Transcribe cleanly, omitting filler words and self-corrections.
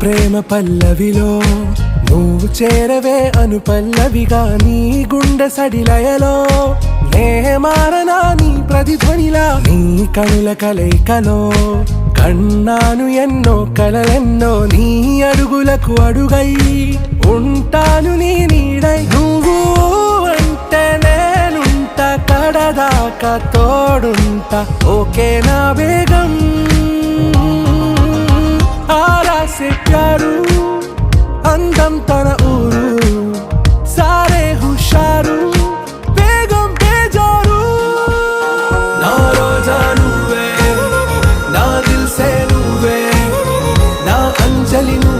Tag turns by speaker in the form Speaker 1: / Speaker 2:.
Speaker 1: ప్రేమ పల్లవిలో నువ్వు చేరవే అను పల్లవిగా నీ గుండె సడిలయలో నే మారనా నీ ప్రతిధ్వనిలా నీ కనుల కలయికలో కన్నాను ఎన్నో కలలెన్నో నీ అడుగులకు అడుగై ఉంటాను నీ నీడై నువ్వు అంటే నేనుంట కడదాకా తోడుంటా ఓకే నా బేగం आरा से प्यारू अंदम तन ऊरू सारे हुशारू बेगम बेजारू ना रोजा नुवे ना दिल से नुवे ना अंजलि नुवे